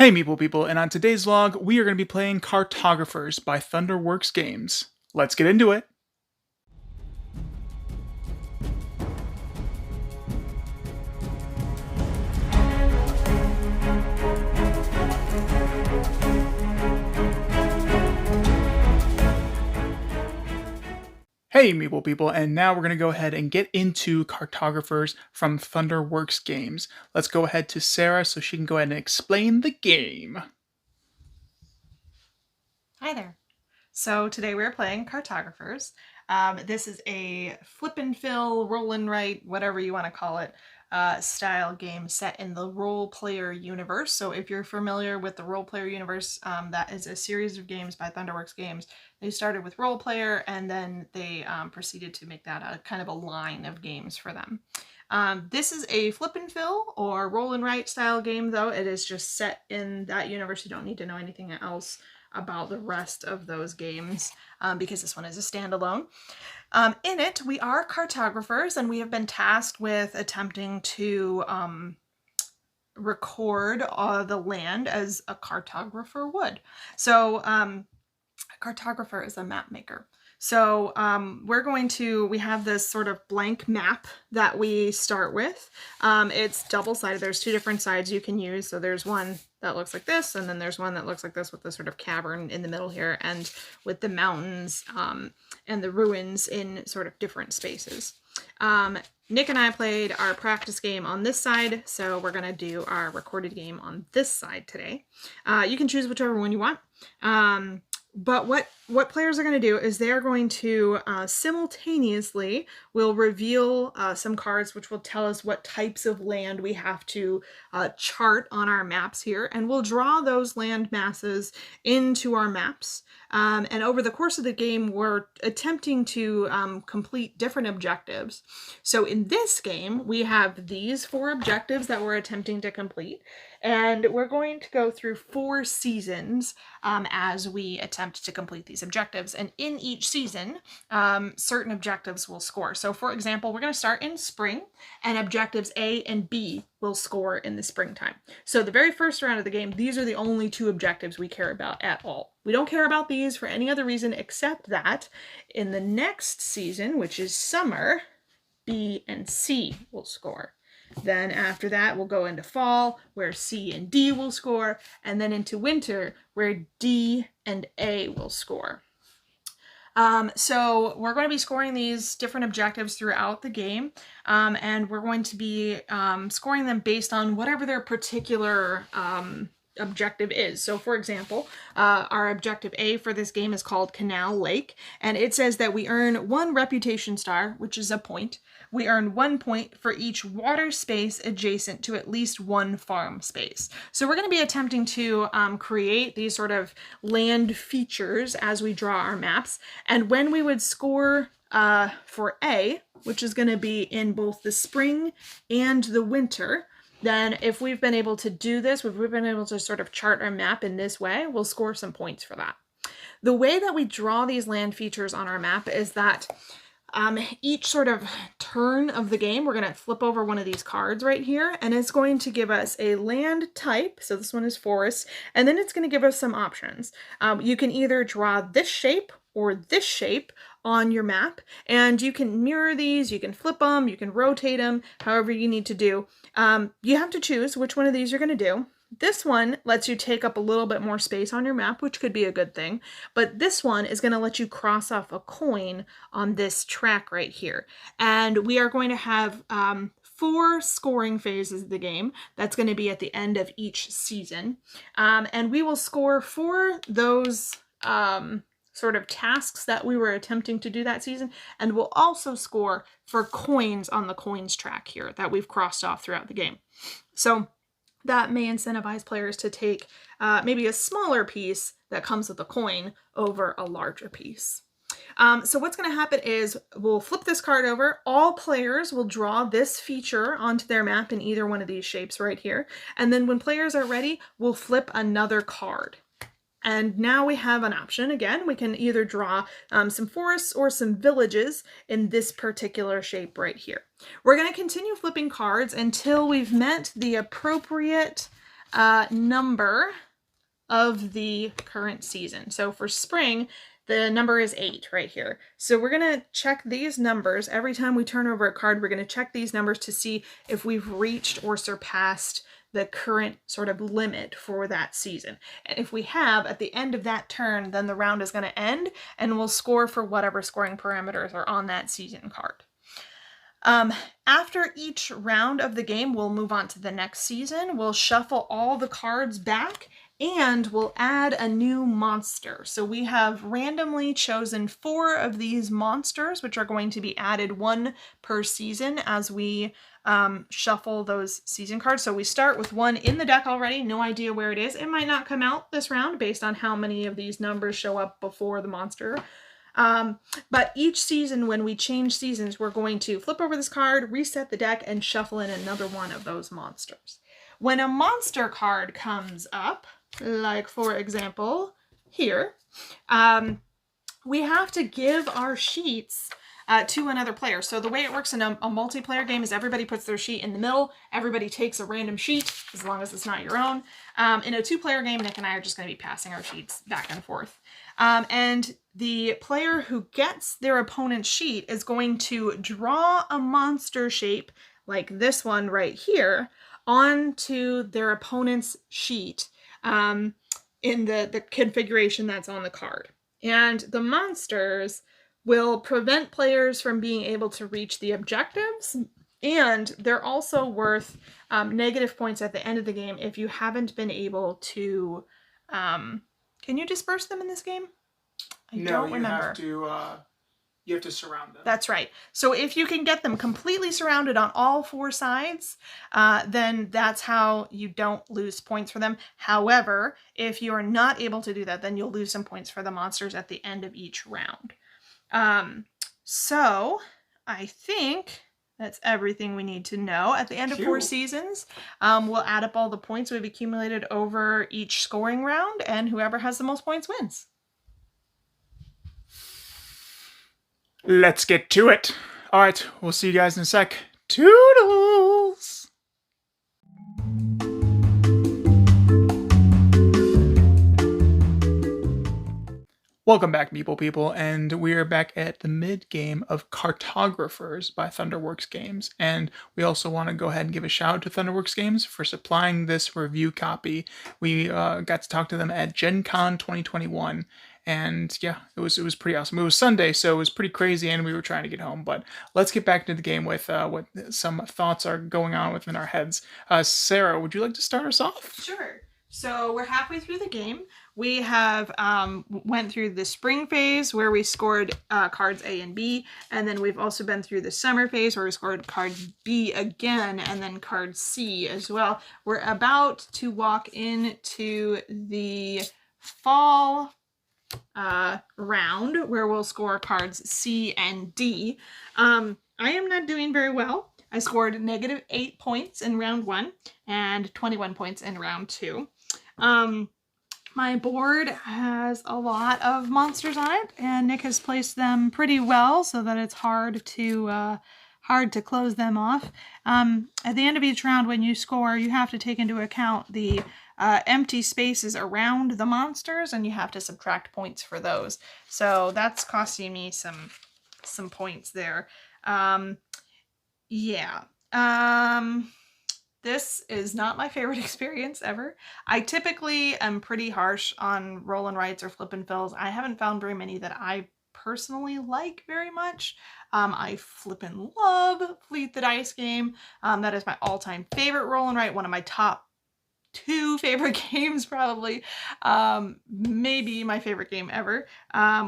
Hey Meeple people, and on today's vlog, we are going to be playing Cartographers by Thunderworks Games. Let's get into it! Hey Meeple people, and now we're going to go ahead and get into Cartographers from Thunderworks Games. Let's go ahead to Sarah so she can go ahead and explain the game. Hi there. So today we're playing Cartographers. This is a flip and fill, roll and write, whatever you want to call it, style game set in the role player universe. So if you're familiar with the role player universe, that is a series of games by Thunderworks Games. They started with role player and then they proceeded to make that a kind of a line of games for them. This is a flip and fill or roll and write style game, though. It is just set in that universe. You don't need to know anything else about the rest of those games because this one is a standalone. In it, we are cartographers, and we have been tasked with attempting to record the land as a cartographer would. So a cartographer is a map maker. So we have this sort of blank map that we start with. It's double-sided. There's two different sides you can use. So there's one that looks like this, and then there's one that looks like this with the sort of cavern in the middle here, and with the mountains and the ruins in sort of different spaces. Nick and I played our practice game on this side, so we're going to do our recorded game on this side today. You can choose whichever one you want. But what players are going to do is they are going to simultaneously will reveal some cards which will tell us what types of land we have to chart on our maps here, and we'll draw those land masses into our maps. And over the course of the game, we're attempting to complete different objectives. So in this game, we have these 4 objectives that we're attempting to complete, and we're going to go through 4 seasons as we attempt to complete these objectives. And in each season, certain objectives will score. So for example, we're going to start in spring, and objectives A and B will score in the springtime. So the very first round of the game, these are the only 2 objectives we care about at all. We don't care about these for any other reason except that in the next season, which is summer, B and C will score. Then after that, we'll go into fall, where C and D will score, and then into winter, where D and A will score. So we're going to be scoring these different objectives throughout the game, and we're going to be scoring them based on whatever their particular objective is. So for example, our objective A for this game is called Canal Lake, and it says that we earn 1 reputation star, which is a point. We earn 1 point for each water space adjacent to at least 1 farm space. So we're going to be attempting to create these sort of land features as we draw our maps. And when we would score for A, which is going to be in both the spring and the winter, then if we've been able to do this, if we've been able to sort of chart our map in this way, we'll score some points for that. The way that we draw these land features on our map is that each sort of turn of the game, we're going to flip over one of these cards right here, and it's going to give us a land type. So this one is forest, and then it's going to give us some options. You can either draw this shape or this shape on your map, and you can mirror these, you can flip them, you can rotate them, however you need to do. You have to choose which one of these you're going to do. This one lets you take up a little bit more space on your map, which could be a good thing, but this one is going to let you cross off a coin on this track right here. And we are going to have 4 scoring phases of the game. That's going to be at the end of each season. And we will score for those sort of tasks that we were attempting to do that season, and we'll also score for coins on the coins track here that we've crossed off throughout the game. So that may incentivize players to take maybe a smaller piece that comes with a coin over a larger piece. So what's going to happen is we'll flip this card over. All players will draw this feature onto their map in either one of these shapes right here. And then when players are ready, we'll flip another card. And now we have an option. Again, we can either draw some forests or some villages in this particular shape right here. We're going to continue flipping cards until we've met the appropriate number of the current season. So for spring, the number is 8 right here. So we're going to check these numbers. Every time we turn over a card, we're going to check these numbers to see if we've reached or surpassed the current sort of limit for that season. And if we have, at the end of that turn, then the round is going to end and we'll score for whatever scoring parameters are on that season card. After each round of the game, we'll move on to the next season. We'll shuffle all the cards back and we'll add a new monster. So we have randomly chosen 4 of these monsters, which are going to be added 1 per season as we shuffle those season cards. So we start with 1 in the deck already, no idea where it is. It might not come out this round based on how many of these numbers show up before the monster. But each season, when we change seasons, we're going to flip over this card, reset the deck, and shuffle in another one of those monsters. When a monster card comes up, like for example, here, we have to give our sheets to another player. So the way it works in a multiplayer game is everybody puts their sheet in the middle, everybody takes a random sheet, as long as it's not your own. In a 2-player game, Nick and I are just going to be passing our sheets back and forth. And the player who gets their opponent's sheet is going to draw a monster shape, like this one right here, onto their opponent's sheet in the configuration that's on the card. And the monsters will prevent players from being able to reach the objectives, and they're also worth negative points at the end of the game if you haven't been able to... can you disperse them in this game? I don't remember. You have to surround them. That's right. So if you can get them completely surrounded on all 4 sides, then that's how you don't lose points for them. However, if you are not able to do that, then you'll lose some points for the monsters at the end of each round. So I think that's everything we need to know. At the end of 4 seasons, we'll add up all the points we've accumulated over each scoring round, and whoever has the most points wins. Let's get to it. All right, we'll see you guys in a sec. Toodles! Welcome back, Meeple People, and we are back at the mid-game of Cartographers by Thunderworks Games, and we also want to go ahead and give a shout out to Thunderworks Games for supplying this review copy. We got to talk to them at Gen Con 2021, and yeah, it was pretty awesome. It was Sunday, so it was pretty crazy, and we were trying to get home, but let's get back into the game with what some thoughts are going on within our heads. Sarah, would you like to start us off? Sure. So we're halfway through the game. We have went through the spring phase where we scored cards A and B, and then we've also been through the summer phase where we scored card B again, and then card C as well. We're about to walk into the fall round where we'll score cards C and D. I am not doing very well. I scored -8 points in round 1 and 21 points in round 2. My board has a lot of monsters on it, and Nick has placed them pretty well so that it's hard to close them off. At the end of each round, when you score, you have to take into account the empty spaces around the monsters, and you have to subtract points for those. So that's costing me some points there. Yeah. This is not my favorite experience ever. I typically am pretty harsh on roll and writes or flip and fills. I haven't found very many that I personally like very much. I flip and love Fleet the Dice game. That is my all-time favorite roll and write, one of my top 2 favorite games probably. Maybe my favorite game ever,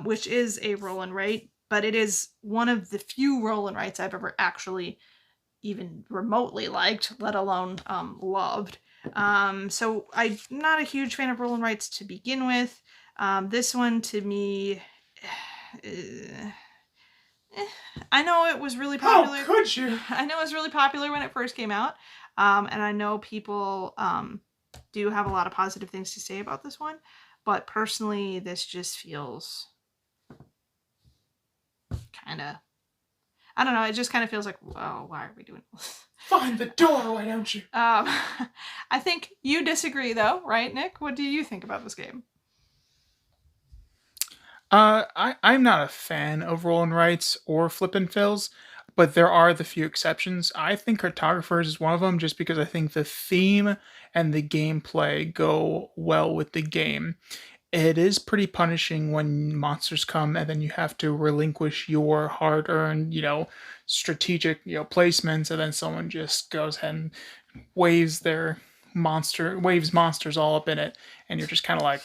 which is a roll and write, but it is one of the few roll and writes I've ever actually even remotely liked, let alone loved. So I'm not a huge fan of roll and writes to begin with. This one to me, I know it was really popular. How could you? I know it was really popular when it first came out, and I know people do have a lot of positive things to say about this one, but personally, this just feels kind of... I don't know. It just kind of feels like, well, why are we doing this? Find the door, why don't you? I think you disagree, though, right, Nick? What do you think about this game? I'm not a fan of roll and writes or flip and fills, but there are the few exceptions. I think Cartographers is one of them just because I think the theme and the gameplay go well with the game. It is pretty punishing when monsters come and then you have to relinquish your hard-earned, strategic, placements, and then someone just goes ahead and waves monsters all up in it, and you're just kind of like,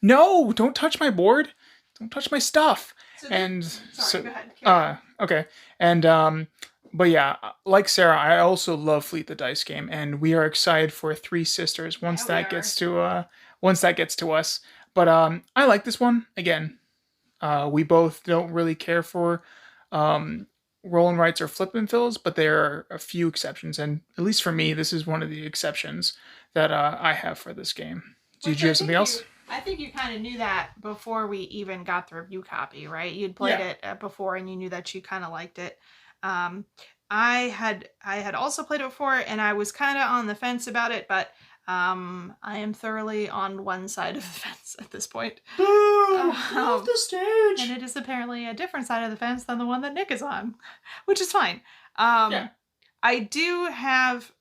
no, don't touch my board, don't touch my stuff. So And sorry, so, go ahead. okay, and but yeah, like Sarah, I also love Fleet the Dice game, and we are excited for Three Sisters once Yeah, we that are. gets to us. But I like this one again. We both don't really care for um, roll and writes or flip and fills, but there are a few exceptions, and at least for me, this is one of the exceptions that I have for this game. Did Which you have something else? I think you kind of knew that before we even got the review copy, right? You'd played Yeah. it before, and you knew that you kind of liked it. Um, I had also played it before, and I was kind of on the fence about it, but I am thoroughly on one side of the fence at this point. Boo! Off the And stage. it is apparently a different side of the fence than the one that Nick is on, which is fine. Yeah. I do have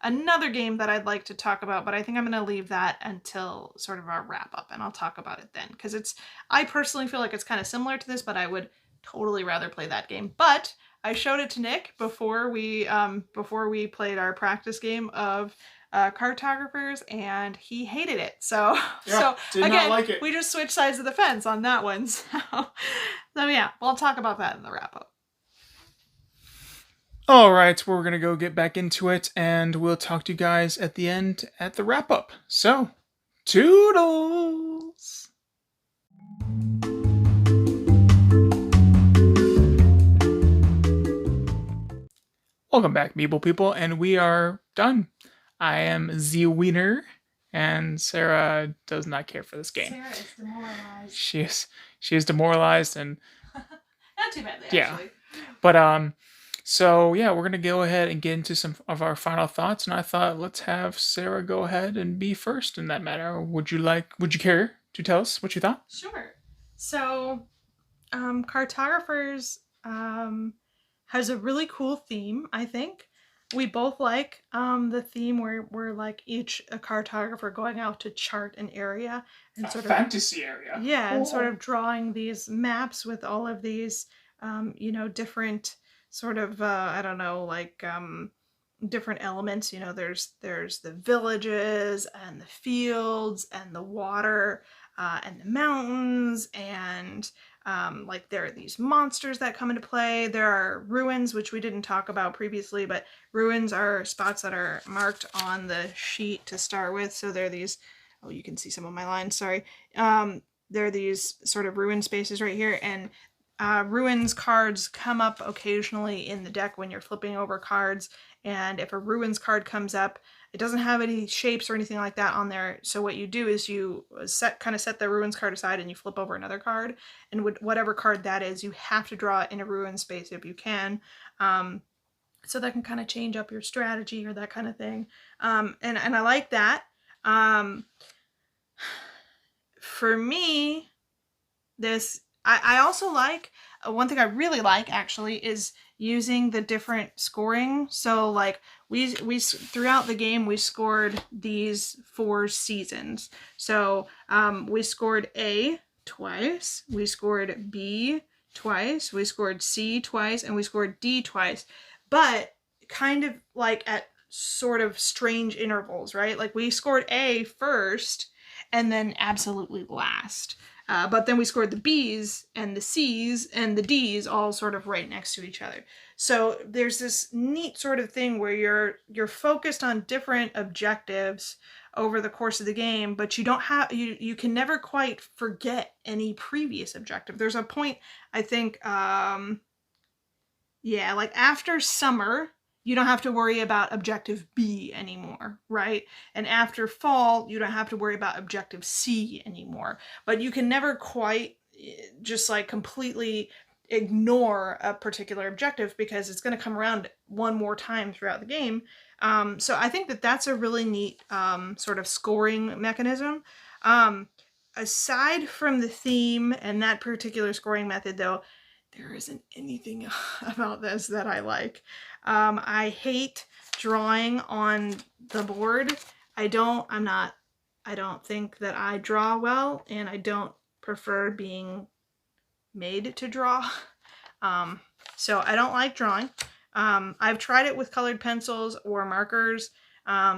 another game that I'd like to talk about, but I think I'm going to leave that until sort of our wrap up, and I'll talk about it then, because I personally feel like it's kind of similar to this, but I would totally rather play that game. But I showed it to Nick before we played our practice game of Cartographers, and he hated it. So Did again, not like it. we just switched sides of the fence on that one. So yeah, we'll talk about that in the wrap up. All right, we're gonna go get back into it, and we'll talk to you guys at the end at the wrap up. So, toodles. Welcome back, Meeple people, and we are done. I am Z Wiener, and Sarah does not care for this game. Sarah is demoralized. She is demoralized, and Not too badly, yeah. actually. But so yeah, we're gonna go ahead and get into some of our final thoughts, and I thought let's have Sarah go ahead and be first in that matter. Would you care to tell us what you thought? Sure. So, Cartographers has a really cool theme, I think. We both like the theme where we're like each a cartographer going out to chart an area and sort of fantasy area. Yeah, and sort of drawing these maps with all of these different sort of I don't know, like different elements. There's the villages and the fields and the water and the mountains, and like there are these monsters that come into play. There are ruins, which we didn't talk about previously, but ruins are spots that are marked on the sheet to start with. So there are these, oh, you can see some of my lines, sorry. There are these sort of ruin spaces right here, and ruins cards come up occasionally in the deck when you're flipping over cards, and if a ruins card comes up, it doesn't have any shapes or anything like that on there, so what you do is you set the ruins card aside and you flip over another card, and whatever card that is, you have to draw it in a ruin space if you can, so that can kind of change up your strategy or that kind of thing, and I like that. For me, I also like, one thing I really like actually is using the different scoring. So like we throughout the game we scored these 4 seasons. So we scored A twice, we scored B twice, we scored C twice, and we scored D twice. But kind of like at sort of strange intervals, right? Like we scored A first and then absolutely last. But then we scored the B's and the C's and the D's all sort of right next to each other. So there's this neat sort of thing where you're focused on different objectives over the course of the game, but you don't have you can never quite forget any previous objective. There's a point, I think, like after summer, you don't have to worry about objective B anymore, right? And after fall, you don't have to worry about objective C anymore. But you can never quite just like completely ignore a particular objective because it's going to come around one more time throughout the game. So I think that that's a really neat sort of scoring mechanism. Um, Aside from the theme and that particular scoring method, though, there isn't anything about this that I like. I hate drawing on the board. I don't think that I draw well, and I don't prefer being made to draw. Um, so I don't like drawing. I've tried it with colored pencils or markers,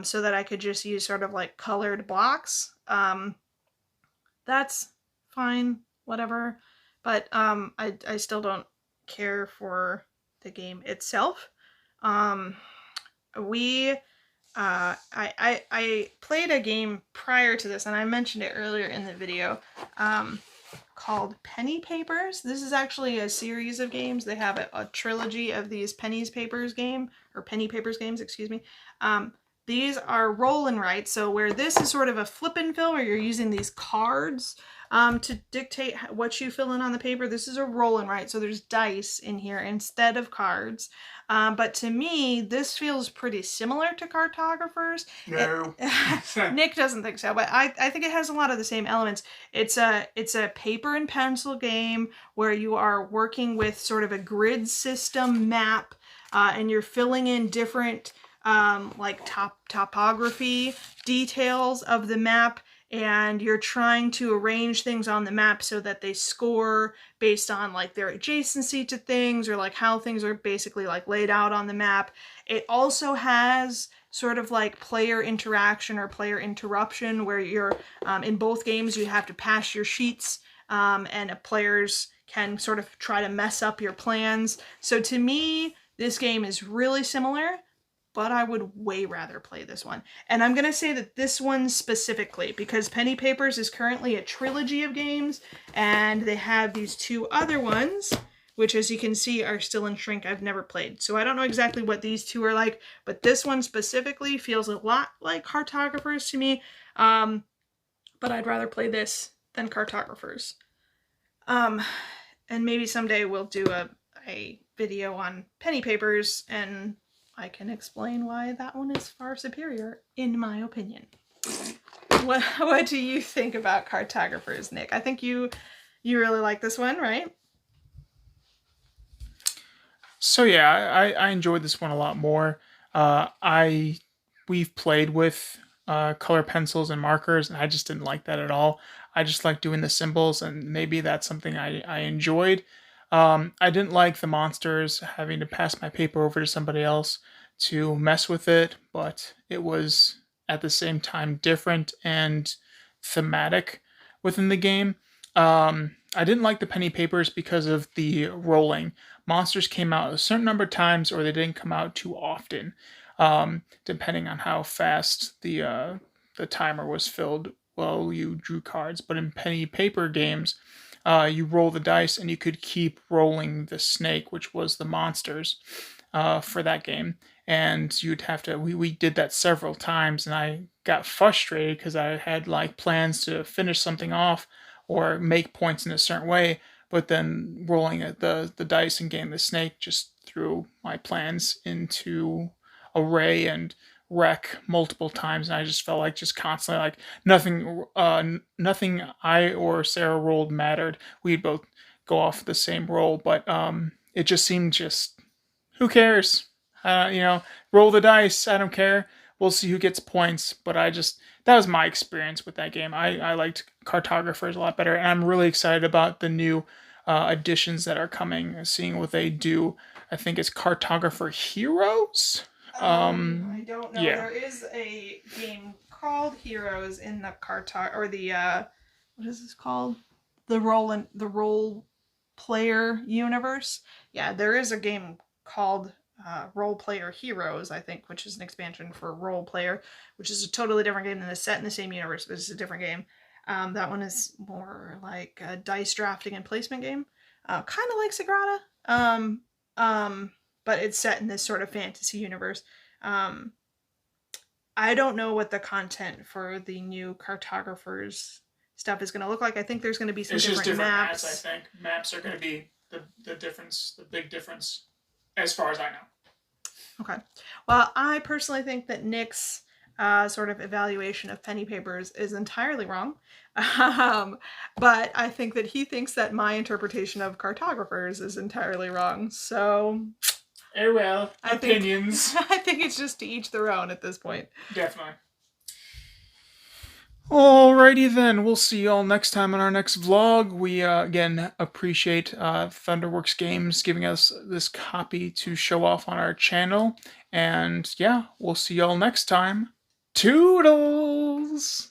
so that I could just use sort of like colored blocks. That's fine, whatever. But I still don't care for the game itself. Um, we I played a game prior to this, and I mentioned it earlier in the video, called Penny Papers. This is actually a series of games. They have a trilogy of these Penny Papers games, excuse me. These are roll and write, so where this is sort of a flip and fill, where you're using these cards to dictate what you fill in on the paper. This is a roll and write, so there's dice in here instead of cards. But to me, this feels pretty similar to Cartographers. No. Nick doesn't think so, but I think it has a lot of the same elements. It's a paper and pencil game where you are working with sort of a grid system map, and you're filling in different like topography details of the map, and you're trying to arrange things on the map so that they score based on like their adjacency to things, or like how things are basically like laid out on the map. It also has sort of like player interaction or player interruption, where you're in both games you have to pass your sheets, and players can sort of try to mess up your plans. So to me, this game is really similar, but I would way rather play this one. And I'm going to say that this one specifically, because Penny Papers is currently a trilogy of games, and they have these two other ones, which as you can see are still in shrink. I've never played, so I don't know exactly what these two are like, but this one specifically feels a lot like Cartographers to me. But I'd rather play this than Cartographers. And maybe someday we'll do a video on Penny Papers, and I can explain why that one is far superior, in my opinion. What do you think about Cartographers, Nick? I think you really like this one, right? So yeah, I enjoyed this one a lot more. We've played with color pencils and markers, and I just didn't like that at all. I just like doing the symbols, and maybe that's something I enjoyed. I didn't like the monsters, having to pass my paper over to somebody else to mess with it, but it was at the same time different and thematic within the game. I didn't like the penny papers because of the rolling. Monsters came out a certain number of times, or they didn't come out too often, depending on how fast the timer was filled while you drew cards. But in penny paper games, you roll the dice and you could keep rolling the snake, which was the monsters, for that game. And you'd have to, we did that several times, and I got frustrated because I had like plans to finish something off or make points in a certain way, but then rolling at the dice and getting the snake just threw my plans into array and wreck multiple times, and I just felt like just constantly like nothing I or Sarah rolled mattered. We'd both go off the same roll, but it just seemed just who cares? Roll the dice. I don't care. We'll see who gets points. But that was my experience with that game. I liked Cartographers a lot better, and I'm really excited about the new additions that are coming. Seeing what they do. I think it's Cartographer Heroes. I don't know. Yeah. There is a game called Heroes in the what is this called? The role player universe. Yeah, there is a game called Role Player Heroes, I think, which is an expansion for Role Player, which is a totally different game than is set in the same universe, but it's a different game. That one is more like a dice drafting and placement game, kind of like Sagrada, but it's set in this sort of fantasy universe. I don't know what the content for the new Cartographers stuff is going to look like. I think there's going to be some different maps. I think maps are going to be the difference, the big difference, as far as I know. Okay. Well, I personally think that Nick's sort of evaluation of penny papers is entirely wrong. But I think that he thinks that my interpretation of cartographers is entirely wrong. So Oh well, opinions. I think it's just to each their own at this point. Definitely. Alrighty then, we'll see y'all next time in our next vlog. We again appreciate Thunderworks Games giving us this copy to show off on our channel. And yeah, we'll see y'all next time. Toodles!